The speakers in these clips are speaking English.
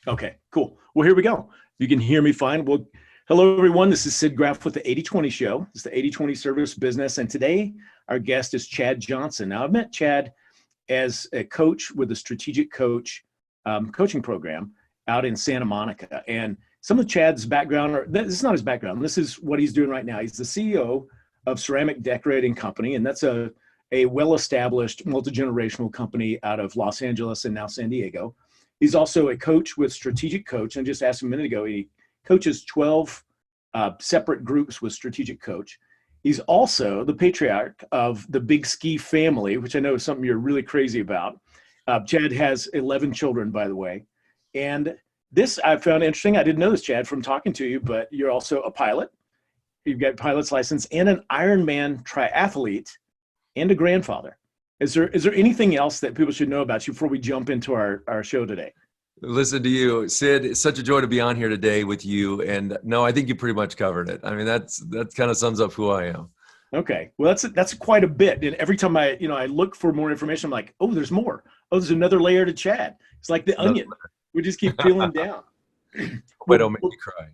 Okay, cool. Well, here we go. You can hear me fine. Well, hello, everyone. This is Sid Graff with the 80/20 Show. It's the 80/20 service business. And today, our guest is Chad Johnson. Now, I've met Chad as a coach with a strategic coach coaching program out in Santa Monica. And some of Chad's background, or this is not his background, this is what he's doing right now. He's the CEO of Ceramic Decorating Company, and that's a well-established multi-generational company out of Los Angeles and now San Diego. He's also a coach with Strategic Coach. And just asked him a minute ago, he coaches 12 separate groups with Strategic Coach. He's also the patriarch of the Big Ski family, which I know is something you're really crazy about. Chad has 11 children, by the way. And this I found interesting. I didn't know this, Chad, from talking to you, but you're also a pilot. You've got a pilot's license and an Ironman triathlete and a grandfather. Is there anything else that people should know about you before we jump into our show today? Listen to you, Sid. It's such a joy to be on here today with you. And no, I think you pretty much covered it. I mean, that kind of sums up who I am. Okay. Well, that's quite a bit. And every time I look for more information, I'm like, oh, there's more. Oh, there's another layer to Chad. It's like the onion. We just keep peeling down. Boy, don't make me cry.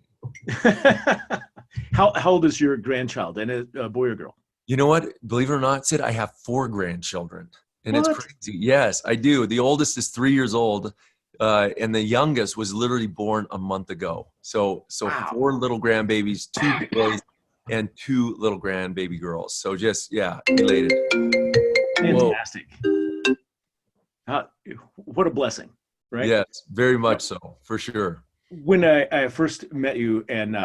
How old is your grandchild? And a boy or girl? You know what? Believe it or not, Sid, I have 4 grandchildren. And What? it's crazy. Yes, I do. The oldest is 3 years old. And the youngest was literally born a month ago. So Wow. 4 little grandbabies, 2 boys, and 2 little grandbaby girls. So just, yeah, elated. Fantastic. What a blessing, right? Yes, very much so, for sure. When I first met you and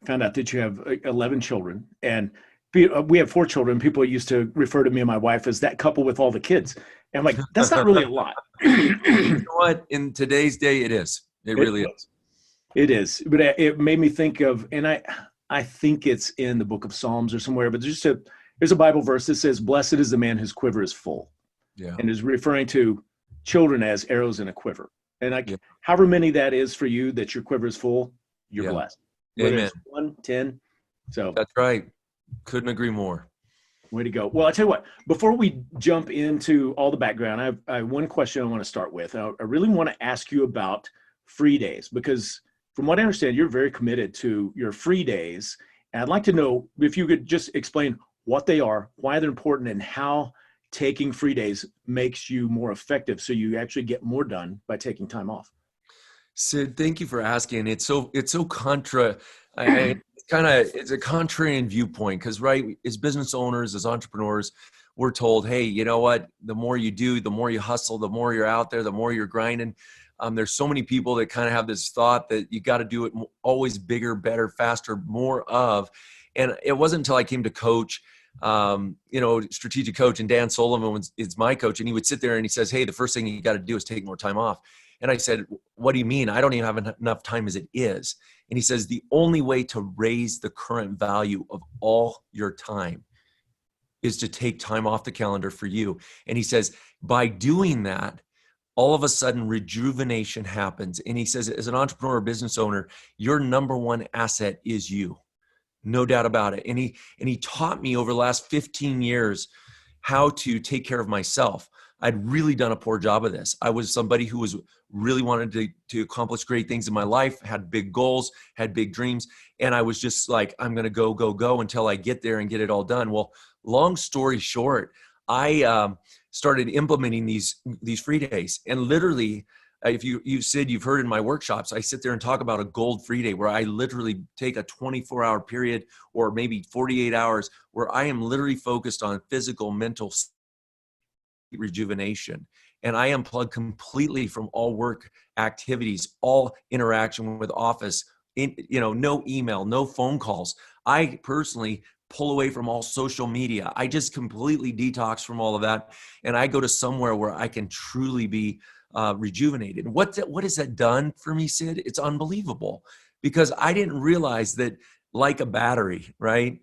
found out that you have 11 children, and we have 4 children, people used to refer to me and my wife as that couple with all the kids. And I'm like, that's not really a lot. You know what? In today's day, it is. It really is. It is. But it made me think of, and I think it's in the book of Psalms or somewhere, but there's a Bible verse that says, blessed is the man whose quiver is full. Yeah. And is referring to children as arrows in a quiver. And however many that is for you, that your quiver is full, you're blessed. Whether Amen. it's 1, 10. So That's right. Couldn't agree more. way to go. Well, I'll tell you what, before we jump into all the background, I have one question I want to start with. I really want to ask you about free days, because from what I understand, you're very committed to your free days. And I'd like to know if you could just explain what they are, why they're important, and how taking free days makes you more effective so you actually get more done by taking time off. Sid, thank you for asking. It's so contra. It's a contrarian viewpoint because, right, as business owners, as entrepreneurs, we're told, hey, you know what? The more you do, the more you hustle, the more you're out there, the more you're grinding. There's so many people that kind of have this thought that you got to do it always bigger, better, faster, more of. And it wasn't until I came to coach, strategic coach, and Dan Sullivan is my coach, and he would sit there and he says, hey, the first thing you got to do is take more time off. And I said, what do you mean? I don't even have enough time as it is. And he says, the only way to raise the current value of all your time is to take time off the calendar for you. And he says, by doing that, all of a sudden rejuvenation happens. And he says, as an entrepreneur or business owner, your number one asset is you. No doubt about it. And he taught me over the last 15 years how to take care of myself. I'd really done a poor job of this. I was somebody who was really wanted to accomplish great things in my life, had big goals, had big dreams. And I was just like, I'm going to go until I get there and get it all done. Well, long story short, I started implementing these free days. And literally, if you said you've heard in my workshops, I sit there and talk about a gold free day where I literally take a 24-hour period or maybe 48 hours where I am literally focused on physical, mental rejuvenation. And I unplug completely from all work activities, all interaction with office, no email, no phone calls. I personally pull away from all social media. I just completely detox from all of that. And I go to somewhere where I can truly be rejuvenated. What has that done for me, Sid? It's unbelievable, because I didn't realize that, like a battery, right?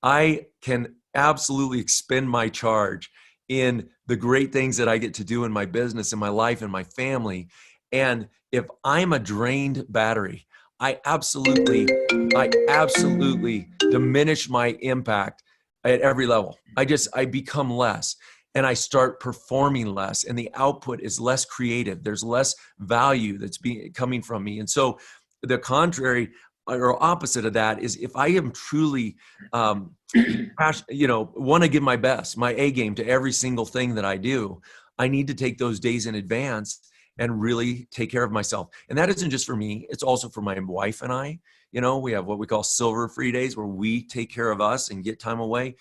I can absolutely expend my charge in the great things that I get to do in my business, in my life, in my family. And if I'm a drained battery, I absolutely diminish my impact at every level. I become less. and I start performing less, and the output is less creative. There's less value that's coming from me. And so the contrary or opposite of that is if I am truly, want to give my best, my A game to every single thing that I do, I need to take those days in advance and really take care of myself. And that isn't just for me. It's also for my wife and I. We have what we call silver free days where we take care of us and get time away.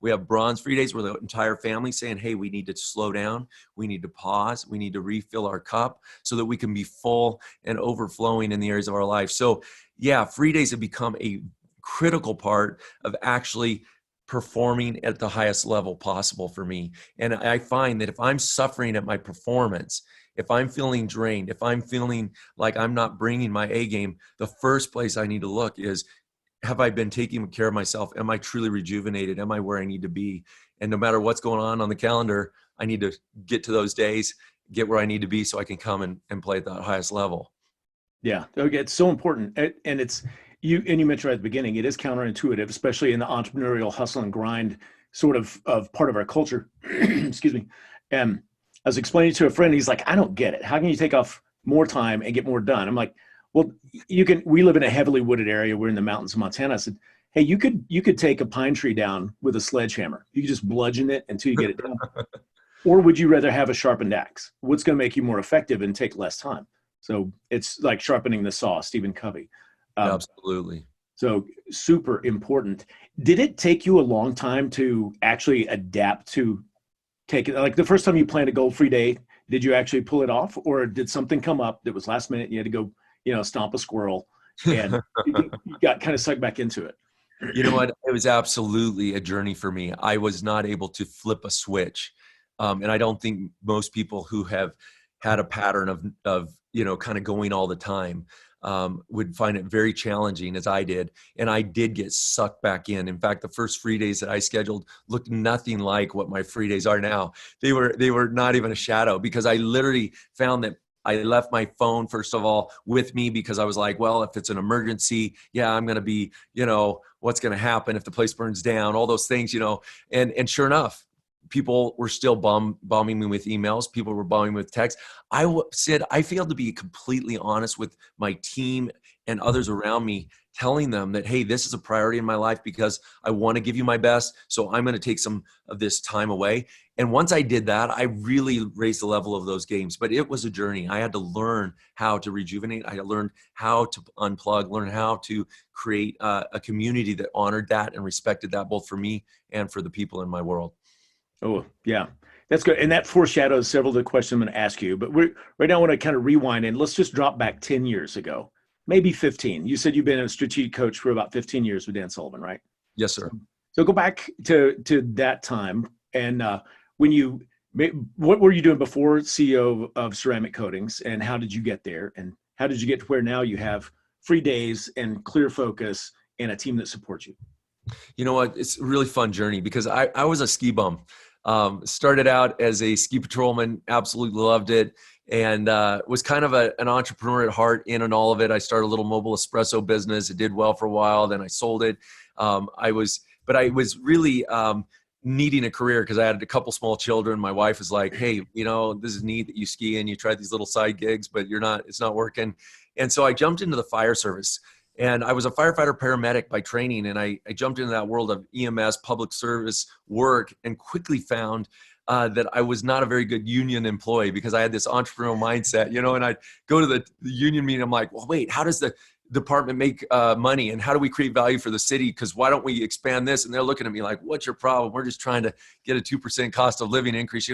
We have bronze free days where the entire family saying, hey, we need to slow down. We need to pause. We need to refill our cup so that we can be full and overflowing in the areas of our life. So yeah, free days have become a critical part of actually performing at the highest level possible for me. And I find that if I'm suffering at my performance, if I'm feeling drained, if I'm feeling like I'm not bringing my A game, the first place I need to look is, have I been taking care of myself? Am I truly rejuvenated? Am I where I need to be? And no matter what's going on the calendar, I need to get to those days, get where I need to be so I can come and play at that highest level. Yeah. Okay. It's so important. And you mentioned right at the beginning, it is counterintuitive, especially in the entrepreneurial hustle and grind sort of part of our culture. Excuse me. I was explaining to a friend, he's like, I don't get it. How can you take off more time and get more done? I'm like, well, we live in a heavily wooded area. We're in the mountains of Montana. I said, hey, you could take a pine tree down with a sledgehammer. You could just bludgeon it until you get it down. Or would you rather have a sharpened axe? What's going to make you more effective and take less time? So it's like sharpening the saw, Stephen Covey. Absolutely. So super important. Did it take you a long time to actually adapt to take it? Like the first time you planned a goal-free day, did you actually pull it off, or did something come up that was last minute and you had to go, stomp a squirrel and you got kind of sucked back into it? You know what? It was absolutely a journey for me. I was not able to flip a switch. And I don't think most people who have had a pattern of kind of going all the time would find it very challenging as I did. And I did get sucked back in. In fact, the first free days that I scheduled looked nothing like what my free days are now. They were not even a shadow, because I literally found that I left my phone, first of all, with me, because I was like, well, if it's an emergency, yeah, I'm going to be, what's going to happen if the place burns down, all those things, and sure enough, people were still bombing me with emails. People were bombing me with texts. I failed to be completely honest with my team and others around me, telling them that, hey, this is a priority in my life because I want to give you my best. So I'm going to take some of this time away. And once I did that, I really raised the level of those games. But it was a journey. I had to learn how to rejuvenate. I learned how to unplug, learn how to create a community that honored that and respected that, both for me and for the people in my world. Oh, yeah, that's good. And that foreshadows several of the questions I'm going to ask you. But right now I want to kind of rewind and let's just drop back 10 years ago, maybe 15. You said you've been a strategic coach for about 15 years with Dan Sullivan, right? Yes, sir. So go back to that time. And what were you doing before CEO of Ceramic Coatings, and how did you get there? And how did you get to where now you have free days and clear focus and a team that supports you? You know what? It's a really fun journey, because I was a ski bum. Started out as a ski patrolman, absolutely loved it, and was kind of an entrepreneur at heart in and all of it. I started a little mobile espresso business. It did well for a while. Then I sold it. I was really needing a career because I had a couple small children. My wife was like, hey, this is neat that you ski and you try these little side gigs, but it's not working. And so I jumped into the fire service. And I was a firefighter paramedic by training, and I jumped into that world of EMS, public service work, and quickly found that I was not a very good union employee, because I had this entrepreneurial mindset, and I'd go to the union meeting. I'm like, well, wait, how does the department make money, and how do we create value for the city? Because why don't we expand this? And they're looking at me like, what's your problem? We're just trying to get a 2% cost of living increase,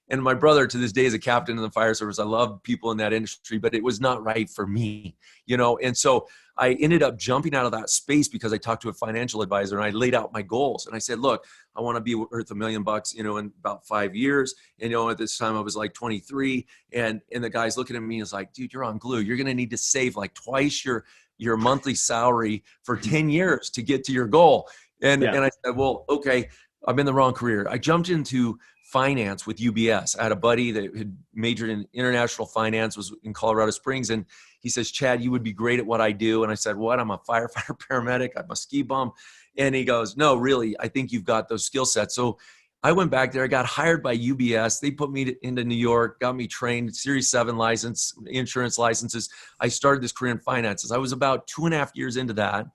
and my brother to this day is a captain in the fire service. I love people in that industry, but it was not right for me, and so I ended up jumping out of that space because I talked to a financial advisor and I laid out my goals. And I said, look, I want to be worth $1 million, in about 5 years. And, at this time I was like 23, and the guy's looking at me and is like, dude, you're on glue. You're going to need to save like twice your monthly salary for 10 years to get to your goal. And I said, well, okay, I'm in the wrong career. I jumped into finance with UBS. I had a buddy that had majored in international finance, was in Colorado Springs. And he says, Chad, you would be great at what I do. And I said, what? I'm a firefighter paramedic. I'm a ski bum. And he goes, no, really, I think you've got those skill sets. So I went back there. I got hired by UBS. They put me into New York, got me trained, Series 7 license, insurance licenses. I started this career in finances. I was about 2.5 years into that,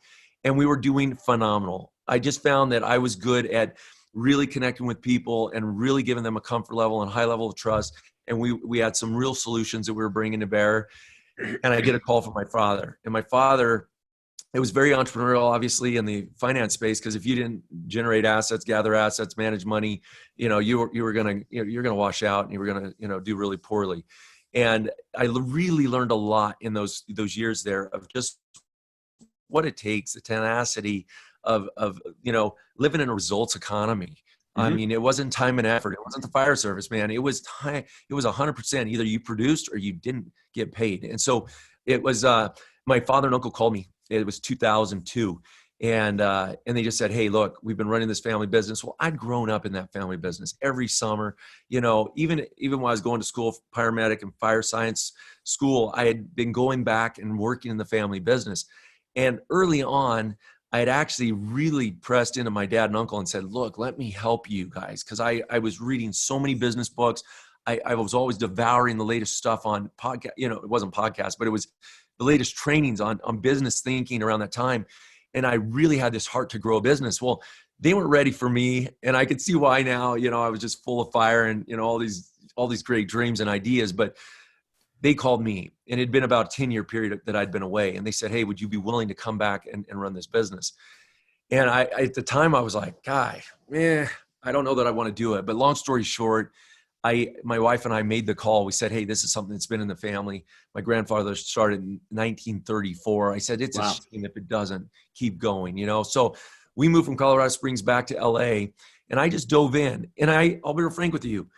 and we were doing phenomenal. I just found that I was good at really connecting with people and really giving them a comfort level and high level of trust. And we had some real solutions that we were bringing to bear. And I get a call from my father. And my father, it was very entrepreneurial, obviously, in the finance space, because if you didn't generate assets, gather assets, manage money, you're gonna wash out, and you were gonna do really poorly. And I really learned a lot in those years there of just what it takes, the tenacity of living in a results economy. I mean, it wasn't time and effort. It wasn't the fire service, man. It was time. It was 100%. Either you produced or you didn't get paid. And so it was. My father and uncle called me. It was 2002, and they just said, "Hey, look, we've been running this family business." Well, I'd grown up in that family business every summer. Even when I was going to school, paramedic and fire science school, I had been going back and working in the family business. And early on, I had actually really pressed into my dad and uncle and said, "Look, let me help you guys," because I was reading so many business books. I was always devouring the latest stuff on podcast. It wasn't podcast, but it was the latest trainings on business thinking around that time. And I really had this heart to grow a business. Well, they weren't ready for me. And I could see why now. I was just full of fire and, all these great dreams and ideas. But they called me, and it had been about a 10-year period that I'd been away. And they said, "Hey, would you be willing to come back and run this business?" And at the time I was like, "Guy, I don't know that I want to do it." But long story short, my wife and I made the call. We said, "Hey, this is something that's been in the family. My grandfather started in 1934. I said, "It's a shame if it doesn't keep going, So we moved from Colorado Springs back to LA, and I just dove in. And I'll be frank with you.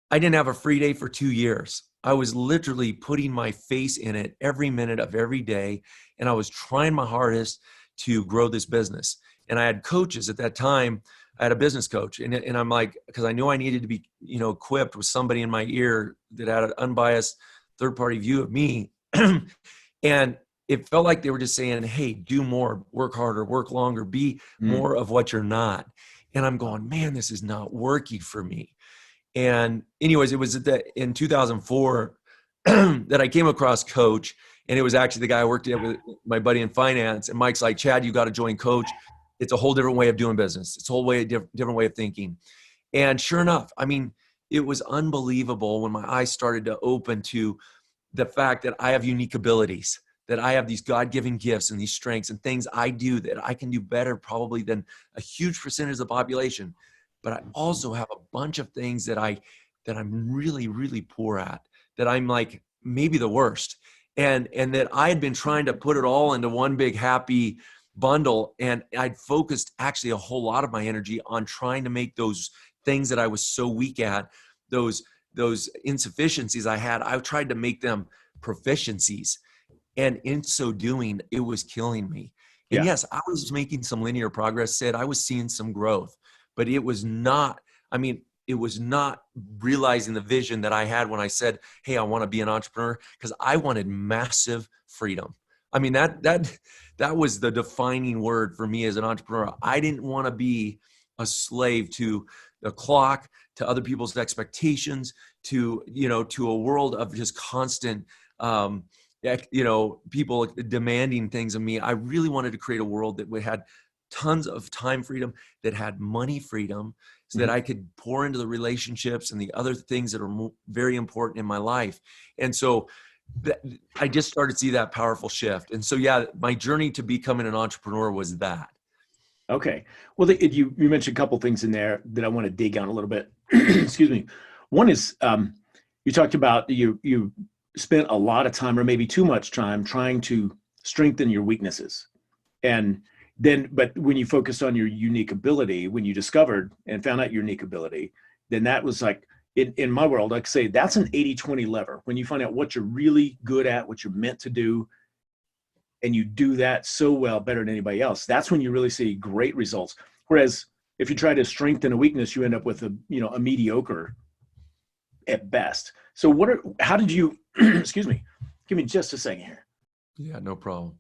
I didn't have a free day for 2 years. I was literally putting my face in it every minute of every day. And I was trying my hardest to grow this business. And I had coaches at that time. I had a business coach, and I'm like, because I knew I needed to be, equipped with somebody in my ear that had an unbiased third-party view of me. And it felt like they were just saying, "Hey, do more, work harder, work longer, be more of what you're not." And I'm going, man, this is not working for me. And anyways, it was in 2004 that I came across Coach, and it was actually the guy I worked with, my buddy in finance. And Mike's like, "Chad, you got to join Coach. It's a whole different way of doing business. It's a whole different way of thinking." And sure enough, I mean, it was unbelievable when my eyes started to open to the fact that I have unique abilities, that I have these God-given gifts and these strengths and things I do that I can do better probably than a huge percentage of the population. But I also have a bunch of things that I'm really, really poor at, that I'm like maybe the worst. And that I had been trying to put it all into one big happy bundle. And I'd focused actually a whole lot of my energy on trying to make those things that I was so weak at, those insufficiencies I had, I tried to make them proficiencies. And in so doing, it was killing me. And yes, I was making some linear progress, Sid. I was seeing some growth, but it was not realizing the vision that I had when I said, "Hey, I want to be an entrepreneur," because I wanted massive freedom. I mean, that was the defining word for me as an entrepreneur. I didn't want to be a slave to the clock, to other people's expectations, to a world of just constant, people demanding things of me. I really wanted to create a world that had tons of time freedom, that had money freedom, so that I could pour into the relationships and the other things that are very important in my life. And so I just started to see that powerful shift. And so, my journey to becoming an entrepreneur was that. Okay. Well, you mentioned a couple things in there that I want to dig on a little bit. Excuse me. One is you talked about you spent a lot of time, or maybe too much time, trying to strengthen your weaknesses. But when you focused on your unique ability, when you discovered and found out your unique ability, then that was like, in my world, I could say that's an 80-20 lever. When you find out what you're really good at, what you're meant to do, and you do that so well, better than anybody else, that's when you really see great results. Whereas if you try to strengthen a weakness, you end up with a mediocre at best. So how did you, excuse me, give me just a second here. Yeah, no problem.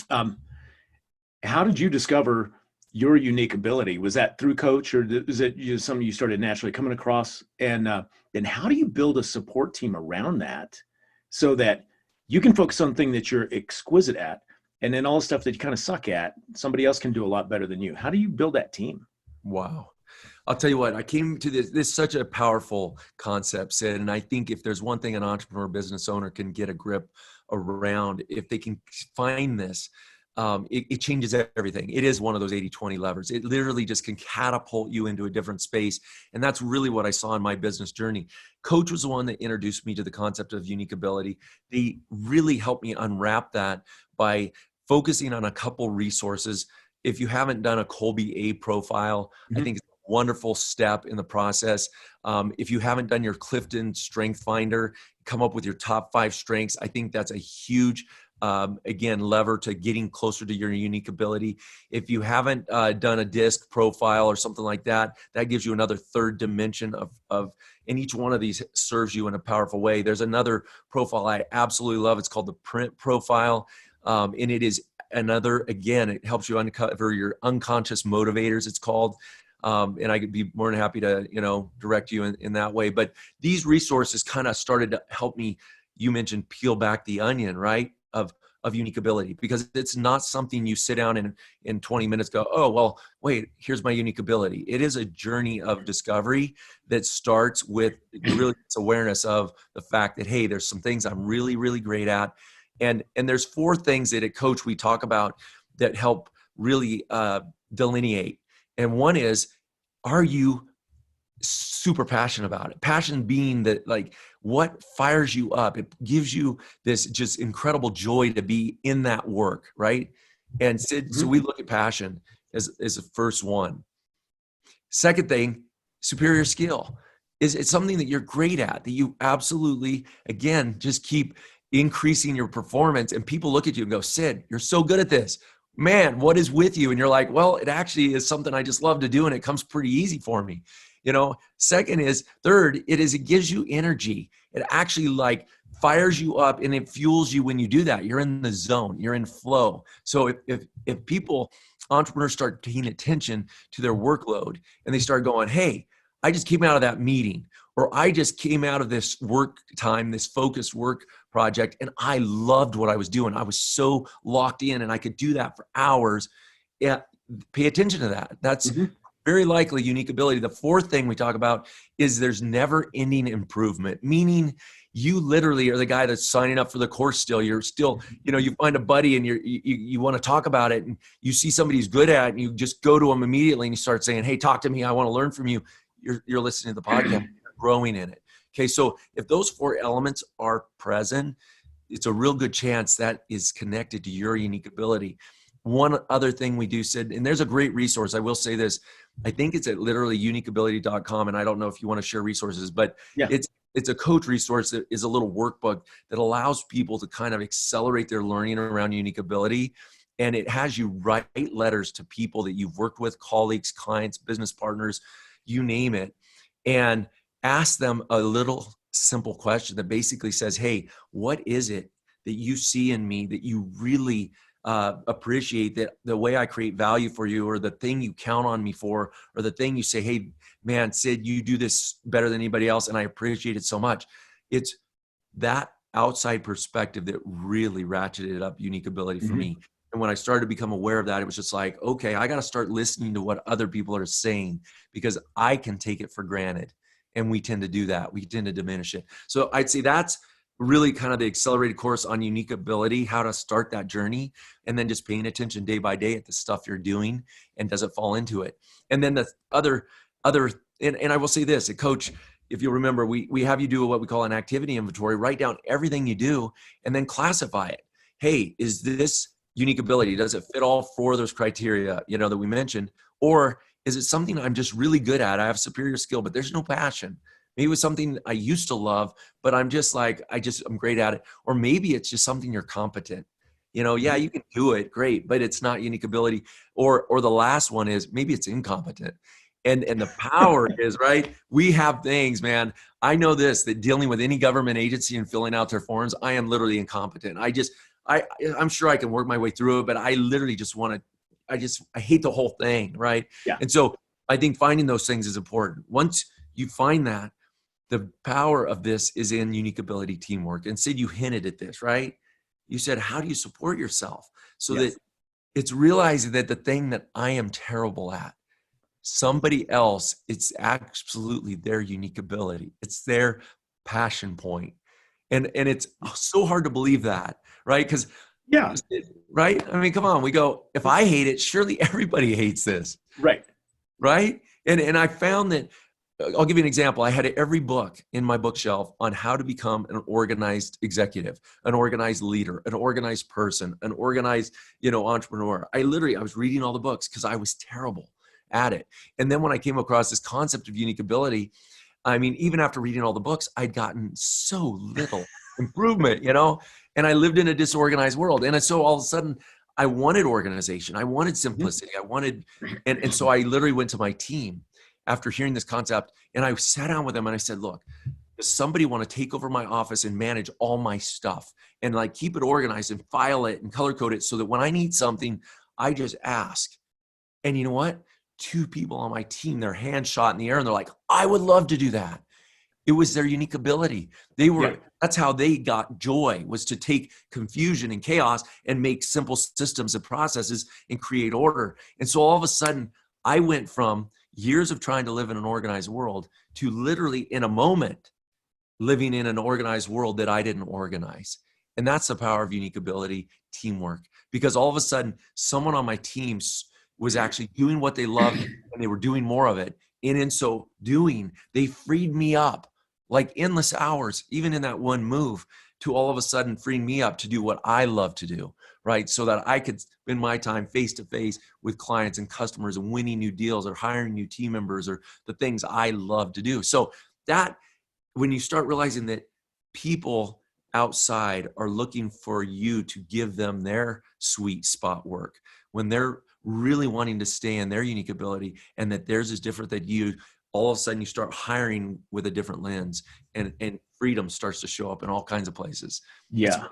How did you discover your unique ability? Was that through coach, or is it something you started naturally coming across? And then how do you build a support team around that so that you can focus on things that you're exquisite at, and then all the stuff that you kind of suck at, somebody else can do a lot better than you? How do you build that team? Wow. I'll tell you what, I came to this is such a powerful concept, Sid. And I think if there's one thing an entrepreneur business owner can get a grip around, if they can find this, it changes everything. It is one of those 80-20 levers. It literally just can catapult you into a different space. And that's really what I saw in my business journey. Coach was the one that introduced me to the concept of unique ability. They really helped me unwrap that by focusing on a couple resources. If you haven't done a Kolbe A profile, I think it's a wonderful step in the process. If you haven't done your Clifton strength finder, come up with your top 5 strengths. I think that's a huge, again, lever to getting closer to your unique ability. If you haven't done a disc profile or something like that, that gives you another third dimension of, and each one of these serves you in a powerful way. There's another profile I absolutely love. It's called the print profile. And it is another, again, it helps you uncover your unconscious motivators, it's called. And I could be more than happy to, direct you in that way. But these resources kind of started to help me, you mentioned peel back the onion, right? Of unique ability, because it's not something you sit down and in 20 minutes go, oh, well, wait, here's my unique ability. It is a journey of discovery that starts with really this awareness of the fact that, hey, there's some things I'm really, really great at. And there's 4 things that at Coach we talk about that help really delineate. And one is, are you super passionate about it? Passion being that, like, what fires you up? It gives you this just incredible joy to be in that work, right? And so we look at passion as the first one. Second thing, superior skill. Is it something that you're great at, that you absolutely, again, just keep increasing your performance, and people look at you and go, Sid, you're so good at this. Man, what is with you? And you're like, well, it actually is something I just love to do, and it comes pretty easy for me. Third, it gives you energy. It actually like fires you up, and it fuels you when you do that. You're in the zone, you're in flow. So if people, entrepreneurs, start paying attention to their workload, and they start going, hey, I just came out of that meeting, or I just came out of this work time, this focused work project, and I loved what I was doing. I was so locked in, and I could do that for hours. Yeah, pay attention to that. That's very likely unique ability. The 4th thing we talk about is there's never ending improvement, meaning you literally are the guy that's signing up for the course still. You're still, you find a buddy and you want to talk about it, and you see somebody who's good at it, and you just go to them immediately and you start saying, hey, talk to me. I want to learn from you. You're listening to the podcast, you're growing in it. Okay. So if those 4 elements are present, it's a real good chance that is connected to your unique ability. One other thing we do, Sid, and there's a great resource. I will say this. I think it's at literally uniqueability.com. And I don't know if you want to share resources, but it's a coach resource that is a little workbook that allows people to kind of accelerate their learning around unique ability. And it has you write letters to people that you've worked with, colleagues, clients, business partners, you name it, and ask them a little simple question that basically says, hey, what is it that you see in me that you really appreciate, that the way I create value for you, or the thing you count on me for, or the thing you say, hey, man, Sid, you do this better than anybody else, and I appreciate it so much. It's that outside perspective that really ratcheted up unique ability for me. And when I started to become aware of that, it was just like, okay, I got to start listening to what other people are saying, because I can take it for granted. And we tend to do that. We tend to diminish it. So I'd say that's really kind of the accelerated course on unique ability, how to start that journey, and then just paying attention day by day at the stuff you're doing, and does it fall into it. And then the other, and I will say this, at Coach, if you'll remember, we have you do what we call an activity inventory, write down everything you do, and then classify it. Hey, is this unique ability? Does it fit all 4 of those criteria, that we mentioned? Or is it something I'm just really good at? I have superior skill, but there's no passion. Maybe it was something I used to love, but I'm just like, I'm great at it. Or maybe it's just something you're competent. Yeah, you can do it, great, but it's not unique ability. Or the last one is maybe it's incompetent. And the power is, right, we have things, man. I know this, that dealing with any government agency and filling out their forms, I am literally incompetent. I'm sure I can work my way through it, but I literally just want to I hate the whole thing. Right. Yeah. And so I think finding those things is important. Once you find that, the power of this is in unique ability teamwork. And Sid, you hinted at this, right? You said, how do you support yourself? So Yes. that it's realizing that the thing that I am terrible at, somebody else, it's absolutely their unique ability. It's their passion point. And it's so hard to believe that, right? Because, Yeah. right? I mean, come on, we go, if I hate it, surely everybody hates this. Right. Right. And I found that, I'll give you an example. I had every book in my bookshelf on how to become an organized executive, an organized leader, an organized person, an organized, entrepreneur. I was reading all the books because I was terrible at it. And then when I came across this concept of unique ability, I mean, even after reading all the books, I'd gotten so little improvement, and I lived in a disorganized world. And so all of a sudden I wanted organization. I wanted simplicity. And so I literally went to my team after hearing this concept, and I sat down with them and I said, look, does somebody want to take over my office and manage all my stuff and like keep it organized and file it and color code it so that when I need something, I just ask? And you know what? 2 people on my team, their hands shot in the air and they're like, I would love to do that. It was their unique ability. That's how they got joy, was to take confusion and chaos and make simple systems and processes and create order. And so all of a sudden I went from years of trying to live in an organized world to literally in a moment living in an organized world that I didn't organize. And that's the power of unique ability, teamwork, because all of a sudden someone on my team was actually doing what they loved and they were doing more of it. And in so doing, they freed me up like endless hours, even in that one move, to all of a sudden freeing me up to do what I love to do, right? So that I could spend my time face to face with clients and customers and winning new deals or hiring new team members or the things I love to do. So that, when you start realizing that people outside are looking for you to give them their sweet spot work, when they're really wanting to stay in their unique ability and that theirs is different than you, all of a sudden you start hiring with a different lens, and freedom starts to show up in all kinds of places. Yeah.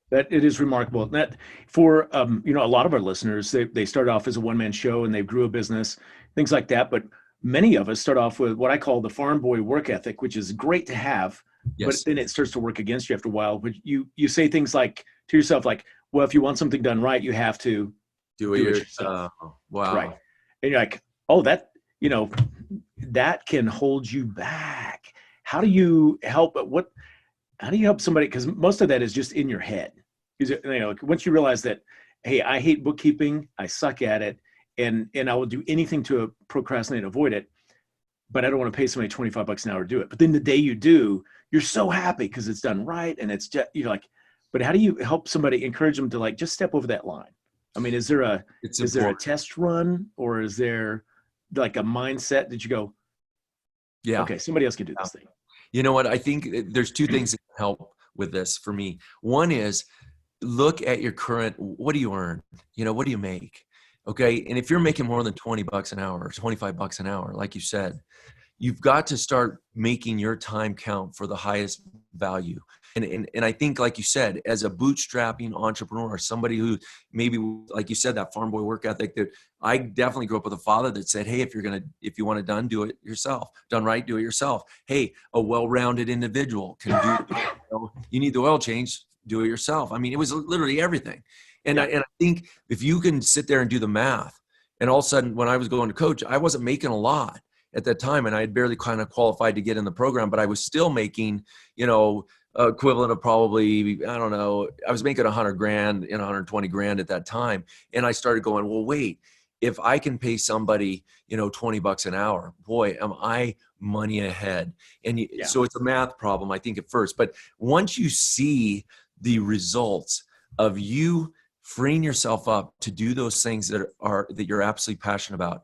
That it is remarkable. And that for a lot of our listeners, they start off as a one-man show and they grew a business, things like that. But many of us start off with what I call the farm boy work ethic, which is great to have, Yes. But then it starts to work against you after a while. But you say things like to yourself, like, well, if you want something done right, you have to do it yourself. Wow. Right. And you're like, oh, that can hold you back. How do you help? How do you help somebody? Because most of that is just in your head. Once you realize that, hey, I hate bookkeeping, I suck at it, and I will do anything to procrastinate and avoid it, but I don't want to pay somebody $25 an hour to do it. But then the day you do, you're so happy because it's done right, and it's just, you're like, but how do you help somebody, encourage them to like just step over that line? I mean, is there a test run, or is there like a mindset that you go, yeah, okay, somebody else can do this thing? You know what? I think there's 2 things that can help with this for me. One is look at your current, what do you earn? What do you make? Okay. And if you're making more than $20 an hour or $25 an hour, like you said, you've got to start making your time count for the highest value. And I think, like you said, as a bootstrapping entrepreneur, somebody who maybe, like you said, that farm boy work ethic, that I definitely grew up with a father that said, hey, if you want it done, do it yourself. Done right, do it yourself. Hey, a well-rounded individual can do, you need the oil change, do it yourself. I mean, it was literally everything. And I think if you can sit there and do the math, and all of a sudden when I was going to coach, I wasn't making a lot at that time, and I had barely kind of qualified to get in the program, but I was still making, equivalent of probably, I don't know, I was making $100,000 and $120,000 at that time. And I started going, well, wait, if I can pay somebody, $20 an hour, boy, am I money ahead. And so it's a math problem, I think, at first. But once you see the results of you freeing yourself up to do those things that you're absolutely passionate about,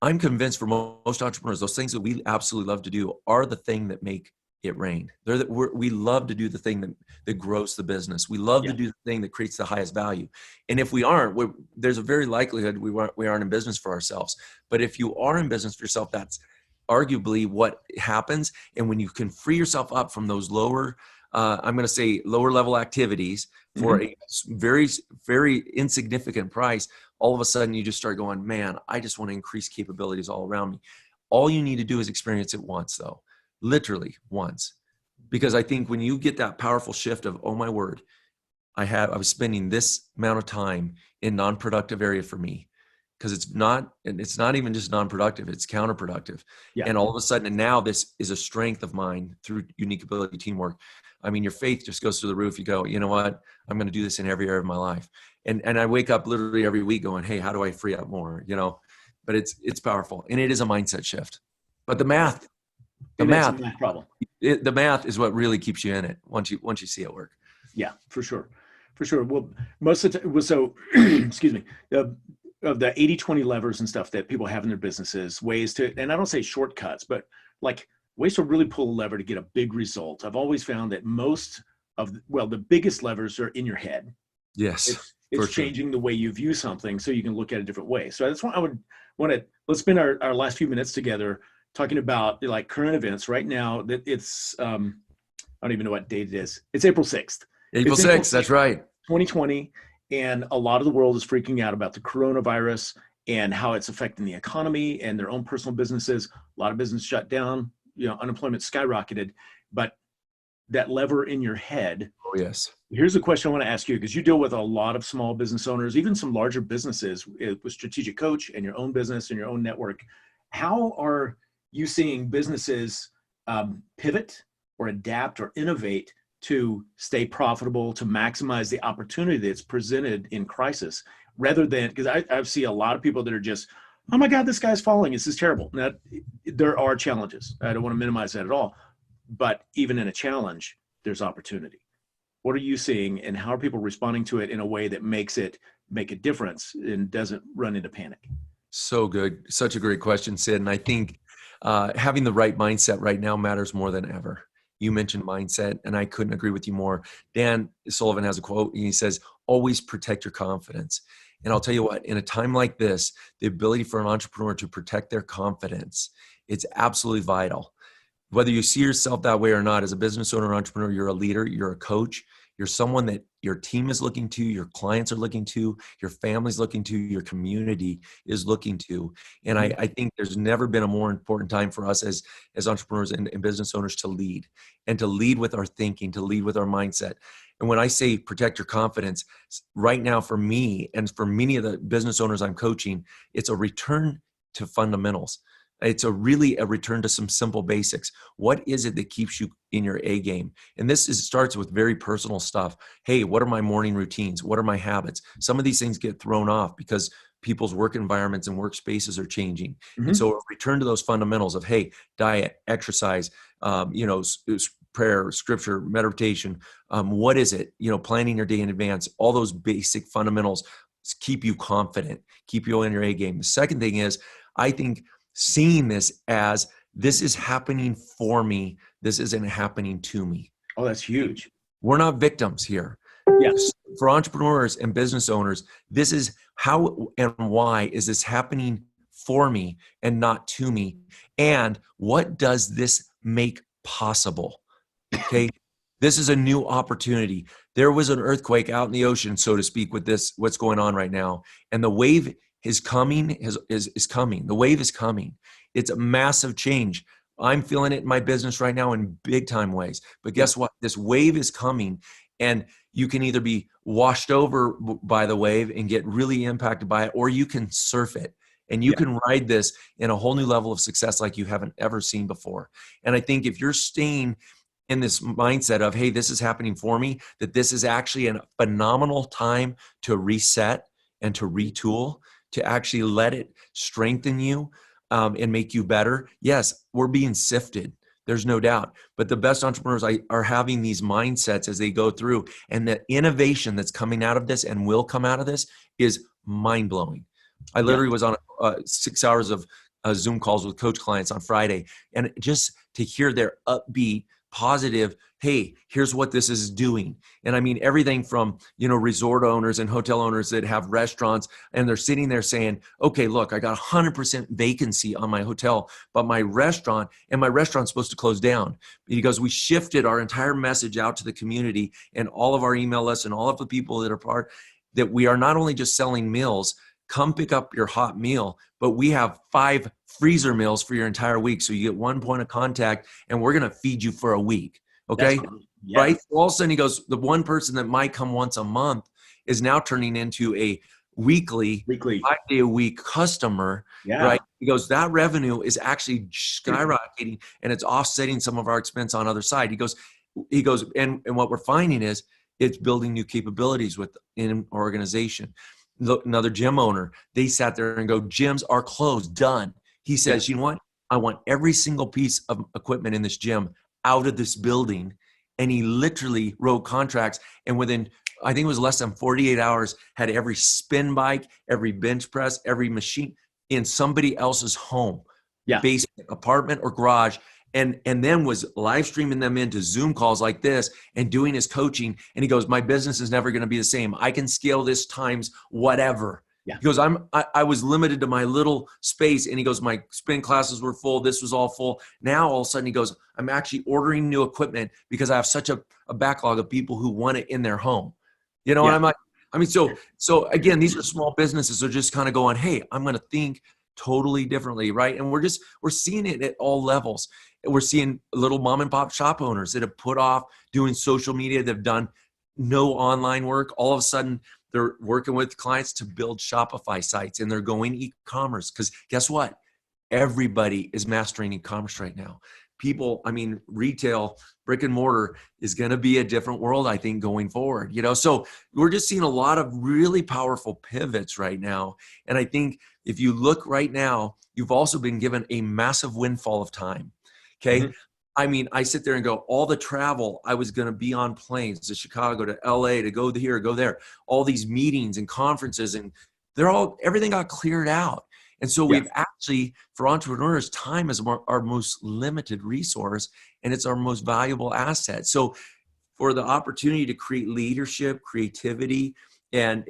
I'm convinced for most entrepreneurs, those things that we absolutely love to do are the thing that make it rain. We love to do the thing that grows the business. We love to do the thing that creates the highest value. And if we aren't, there's a very likelihood we aren't in business for ourselves. But if you are in business for yourself, that's arguably what happens. And when you can free yourself up from those lower I'm going to say lower level activities for a very, very insignificant price, all of a sudden you just start going, man, I just want to increase capabilities all around me. All you need to do is experience it once, though, literally once. Because I think when you get that powerful shift of, oh my word, I was spending this amount of time in non-productive area for me, because it's not even just non-productive, it's counterproductive. Yeah. And all of a sudden, and now this is a strength of mine through unique ability teamwork. I mean, your faith just goes through the roof. You go, you know what? I'm going to do this in every area of my life. And I wake up literally every week going, hey, how do I free up more? But it's powerful. And it is a mindset shift. But the math problem. The math is what really keeps you in it once you see it work. Yeah, for sure. Well, most of the time, so excuse me, of the 80-20 levers and stuff that people have in their businesses, ways to, and I don't say shortcuts, but like ways to really pull a lever to get a big result. I've always found that the biggest levers are in your head. Yes. It's changing the way you view something so you can look at it a different way. So that's why I would want to, let's spend our last few minutes together talking about like current events right now. That it's, I don't even know what date it is. It's April 6th. April 6th, that's right. 2020. And a lot of the world is freaking out about the coronavirus and how it's affecting the economy and their own personal businesses. A lot of business shut down, unemployment skyrocketed, but that lever in your head. Oh, yes. Here's a question I want to ask you, because you deal with a lot of small business owners, even some larger businesses with Strategic Coach and your own business and your own network. How are you seeing businesses pivot or adapt or innovate to stay profitable, to maximize the opportunity that's presented in crisis, rather than, because I see a lot of people that are just, oh my God, this guy's falling. This is terrible. Now, there are challenges. I don't want to minimize that at all. But even in a challenge, there's opportunity. What are you seeing, and how are people responding to it in a way that make a difference and doesn't run into panic? So good. Such a great question, Sid. And I think having the right mindset right now matters more than ever. You mentioned mindset, and I couldn't agree with you more. Dan Sullivan has a quote, and he says, always protect your confidence. And I'll tell you what, in a time like this, the ability for an entrepreneur to protect their confidence, it's absolutely vital. Whether you see yourself that way or not, as a business owner or entrepreneur, you're a leader, you're a coach, you're someone that your team is looking to, your clients are looking to, your family's looking to, your community is looking to. And I think there's never been a more important time for us as entrepreneurs and business owners to lead, and to lead with our thinking, to lead with our mindset. And when I say protect your confidence, right now for me and for many of the business owners I'm coaching, it's a return to fundamentals. It's really a return to some simple basics. What is it that keeps you in your A game? And starts with very personal stuff. Hey, what are my morning routines? What are my habits? Some of these things get thrown off because people's work environments and workspaces are changing. And so a return to those fundamentals of, hey, diet, exercise, prayer, scripture, meditation. What is it? Planning your day in advance. All those basic fundamentals keep you confident, keep you in your A game. The second thing is, I think, seeing this as, this is happening for me. This isn't happening to me. Oh, that's huge. We're not victims here. Yes. For entrepreneurs and business owners, this is how and why is this happening for me and not to me? And what does this make possible? Okay. This is a new opportunity. There was an earthquake out in the ocean, so to speak, with this, what's going on right now. And the wave is coming, is coming. The wave is coming. It's a massive change. I'm feeling it in my business right now in big time ways. But guess what? This wave is coming, and you can either be washed over by the wave and get really impacted by it, or you can surf it. And you can ride this in a whole new level of success like you haven't ever seen before. And I think if you're staying in this mindset of, hey, this is happening for me, that this is actually a phenomenal time to reset and to retool, to actually let it strengthen you and make you better. Yes, we're being sifted. There's no doubt. But the best entrepreneurs are having these mindsets as they go through. And the innovation that's coming out of this and will come out of this is mind-blowing. I literally was on 6 hours of Zoom calls with coach clients on Friday. And just to hear their upbeat, positive, hey, here's what this is doing. And I mean, everything from, resort owners and hotel owners that have restaurants, and they're sitting there saying, okay, look, I got 100% vacancy on my hotel, but my restaurant's supposed to close down. He goes, we shifted our entire message out to the community and all of our email lists and all of the people that are part, that we are not only just selling meals, come pick up your hot meal, but we have 5 freezer meals for your entire week. So you get 1 point of contact and we're going to feed you for a week. Okay. Yeah. Right. So all of a sudden he goes, the one person that might come once a month is now turning into a weekly 5-day-a-week customer. Yeah. Right. He goes, that revenue is actually skyrocketing and it's offsetting some of our expense on the other side. He goes, and what we're finding is it's building new capabilities within our organization. Another gym owner, they sat there and go, gyms are closed, done. He says, you know what? I want every single piece of equipment in this gym out of this building. And he literally wrote contracts. And within, I think it was less than 48 hours, had every spin bike, every bench press, every machine in somebody else's home, basement, apartment, or garage. And then was live streaming them into Zoom calls like this and doing his coaching. And he goes, my business is never going to be the same. I can scale this times whatever. Yeah. He goes, I was limited to my little space. And he goes, my spin classes were full. This was all full. Now, all of a sudden he goes, I'm actually ordering new equipment because I have such a backlog of people who want it in their home. And I'm like, so again, these are small businesses. They're just kind of going, hey, I'm going to think totally differently. Right. And we're seeing it at all levels. We're seeing little mom and pop shop owners that have put off doing social media. They've done no online work. All of a sudden, they're working with clients to build Shopify sites and they're going e-commerce. Because guess what? Everybody is mastering e-commerce right now. Retail, brick and mortar is going to be a different world, I think, going forward. So we're just seeing a lot of really powerful pivots right now. And I think if you look right now, you've also been given a massive windfall of time. Okay. Mm-hmm. I sit there and go, all the travel, I was going to be on planes to Chicago, to LA, to go here, go there, all these meetings and conferences, and everything got cleared out. And so we've actually, for entrepreneurs, time is our most limited resource and it's our most valuable asset. So for the opportunity to create leadership, creativity, and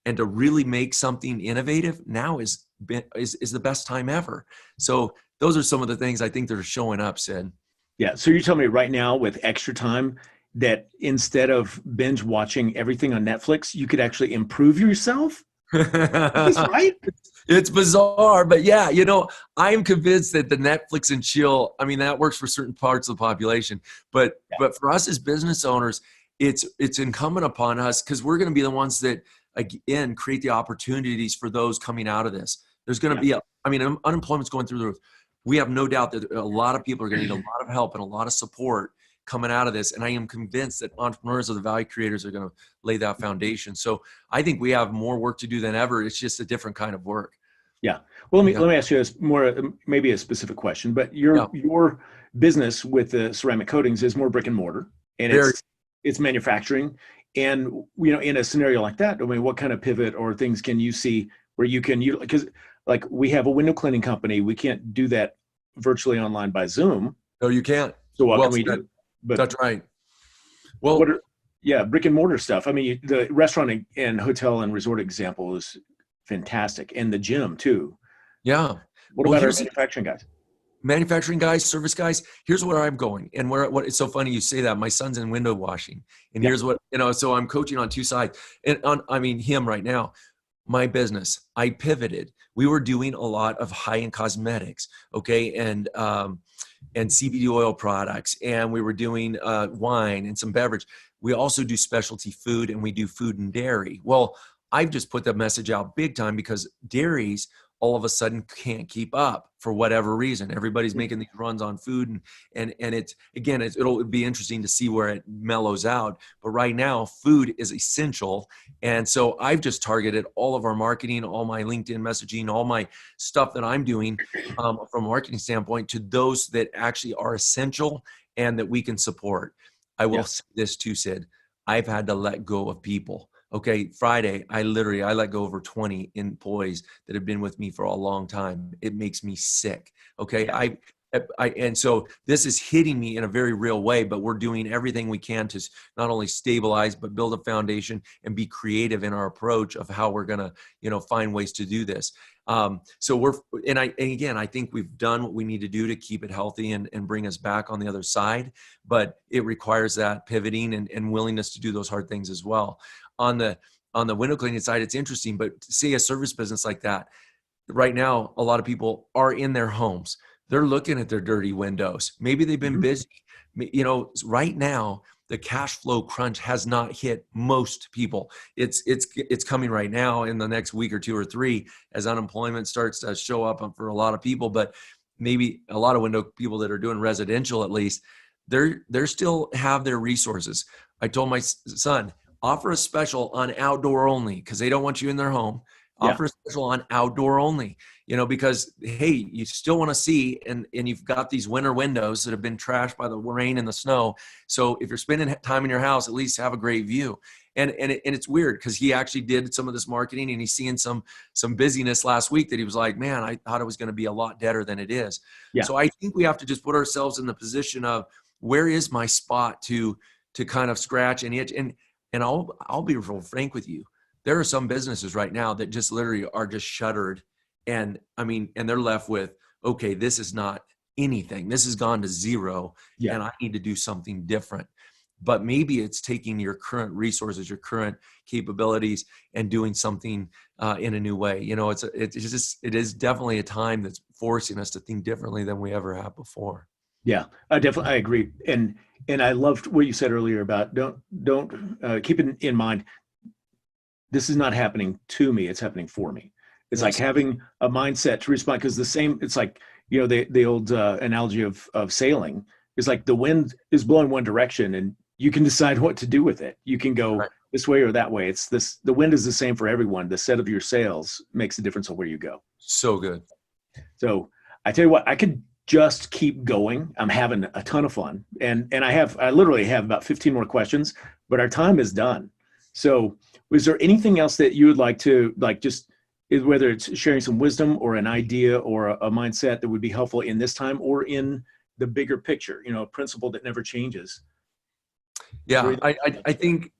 to really make something innovative now is the best time ever. So those are some of the things I think that are showing up, Sid. Yeah. So you're telling me right now with extra time that instead of binge watching everything on Netflix, you could actually improve yourself? That's right. It's bizarre, but yeah, I'm convinced that the Netflix and chill, that works for certain parts of the population, but for us as business owners, it's incumbent upon us because we're going to be the ones that, again, create the opportunities for those coming out of this. There's going to be unemployment's going through the roof. We have no doubt that a lot of people are going to need a lot of help and a lot of support coming out of this. And I am convinced that entrepreneurs or the value creators are going to lay that foundation. So I think we have more work to do than ever. It's just a different kind of work. Yeah. Well, let me ask you maybe a specific question, but your business with the ceramic coatings is more brick and mortar and it's manufacturing. And, in a scenario like that, what kind of pivot or things can you see where you can, because like we have a window cleaning company, we can't do that virtually online by Zoom. No, you can't. So what can we do? But that's right. Well, brick and mortar stuff. The restaurant and hotel and resort example is fantastic, and the gym too. Yeah. What about our manufacturing guys? Manufacturing guys, service guys. Here's where I'm going, and what it's so funny you say that. My son's in window washing, and here's what So I'm coaching on two sides, and him right now. My business, I pivoted. We were doing a lot of high-end cosmetics, okay, and CBD oil products, and we were doing wine and some beverage. We also do specialty food, and we do food and dairy. Well, I've just put the message out big time because dairies all of a sudden can't keep up for whatever reason. Everybody's making these runs on food, and it'll be interesting to see where it mellows out. But right now, food is essential, and so I've just targeted all of our marketing, all my LinkedIn messaging, all my stuff that I'm doing from a marketing standpoint to those that actually are essential and that we can support. I will say this too, Sid. I've had to let go of people. Okay, Friday, I let go over 20 employees that have been with me for a long time. It makes me sick. Okay, And so this is hitting me in a very real way, but we're doing everything we can to not only stabilize, but build a foundation and be creative in our approach of how we're going to, find ways to do this. So and again, I think we've done what we need to do to keep it healthy and bring us back on the other side, but it requires that pivoting and willingness to do those hard things as well. On the window cleaning side, it's interesting, but say a service business like that, right now, a lot of people are in their homes. They're looking at their dirty windows. Maybe they've been busy. Right now, the cash flow crunch has not hit most people. It's coming right now in the next week or two or three as unemployment starts to show up for a lot of people. But maybe a lot of window people that are doing residential, at least, they're still have their resources. I told my son, offer a special on outdoor only because they don't want you in their home. Offer a special on outdoor only, because, hey, you still want to see, and you've got these winter windows that have been trashed by the rain and the snow. So if you're spending time in your house, at least have a great view. And it's weird because he actually did some of this marketing and he's seeing some busyness last week that he was like, man, I thought it was going to be a lot deader than it is. Yeah. So I think we have to just put ourselves in the position of where is my spot to kind of scratch and itch. And I'll be real frank with you. There are some businesses right now that just literally are just shuttered. And they're left with, okay, this is not anything. This has gone to zero and I need to do something different. But maybe it's taking your current resources, your current capabilities and doing something in a new way. It is definitely a time that's forcing us to think differently than we ever have before. Yeah, I agree. And I loved what you said earlier about don't keep it in mind. This is not happening to me. It's happening for me. It's like having a mindset to respond because it's like, the old analogy of sailing is like the wind is blowing one direction and you can decide what to do with it. You can go this way or that way. The wind is the same for everyone. The set of your sails makes a difference on where you go. So good. So I tell you what, I could just keep going. I'm having a ton of fun. And I literally have about 15 more questions, but our time is done. So was there anything else that you would like to, whether it's sharing some wisdom or an idea or a mindset that would be helpful in this time or in the bigger picture, a principle that never changes? Yeah, I think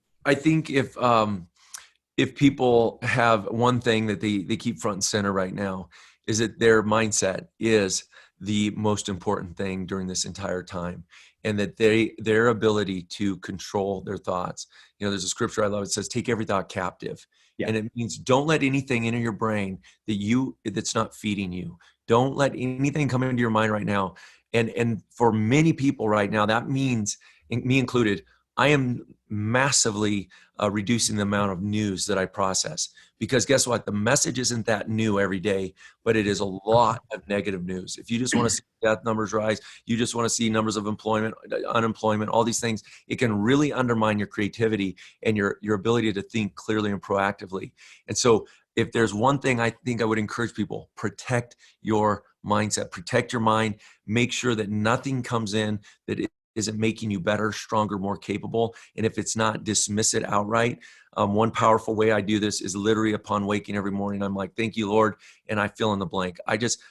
if people have one thing that they keep front and center right now is that their mindset is the most important thing during this entire time, and that their ability to control their thoughts. There's a scripture I love. It says, take every thought captive. Yeah. And it means don't let anything enter your brain that's not feeding you. Don't let anything come into your mind right now. And for many people right now, that means, me included, I am massively reducing the amount of news that I process, because guess what? The message isn't that new every day, but it is a lot of negative news. If you just want to see death numbers rise, you just want to see numbers of employment, unemployment, all these things, it can really undermine your creativity and your ability to think clearly and proactively. And so if there's one thing I think I would encourage people, protect your mindset, protect your mind, make sure that nothing comes in that isn't making you better, stronger, more capable. And if it's not, dismiss it outright. One powerful way I do this is literally upon waking every morning, I'm like, thank you, Lord. And I fill in the blank.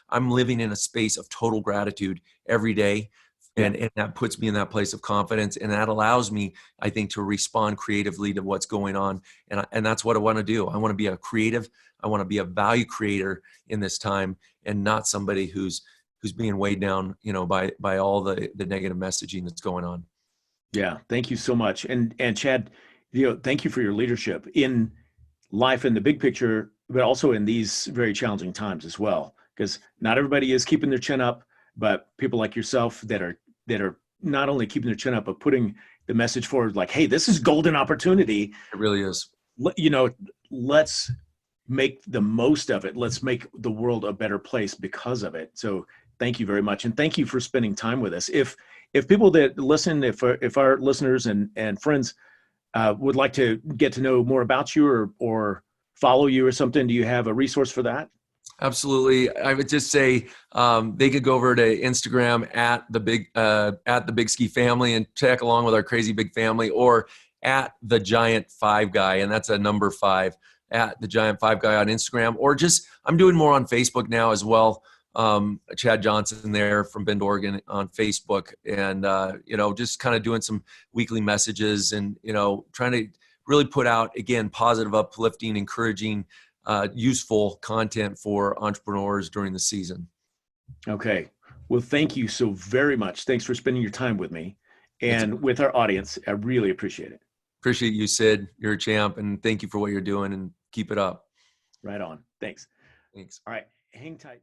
I'm living in a space of total gratitude every day. And that puts me in that place of confidence. And that allows me, I think, to respond creatively to what's going on. And that's what I want to do. I want to be a creative. I want to be a value creator in this time, and not somebody who's being weighed down, by all the negative messaging that's going on. Yeah. Thank you so much. And Chad, thank you for your leadership in life in the big picture, but also in these very challenging times as well, because not everybody is keeping their chin up, but people like yourself that are not only keeping their chin up, but putting the message forward like, hey, this is golden opportunity. It really is. Let's make the most of it. Let's make the world a better place because of it. So thank you very much. And thank you for spending time with us. If people that listen, if our listeners and friends would like to get to know more about you or follow you or something, do you have a resource for that? Absolutely. I would just say they could go over to Instagram at the Big Ski Family and check along with our crazy big family, or at the Giant 5 Guy, and that's a number 5, at the Giant 5 Guy on Instagram, or just I'm doing more on Facebook now as well. Chad Johnson there from Bend, Oregon on Facebook, and just kind of doing some weekly messages and trying to really put out, again, positive, uplifting, encouraging, useful content for entrepreneurs during the season. Okay. Well, thank you so very much. Thanks for spending your time with me and with our audience. I really appreciate it. Appreciate you, Sid. You're a champ, and thank you for what you're doing, and keep it up. Right on. Thanks. Thanks. All right. Hang tight.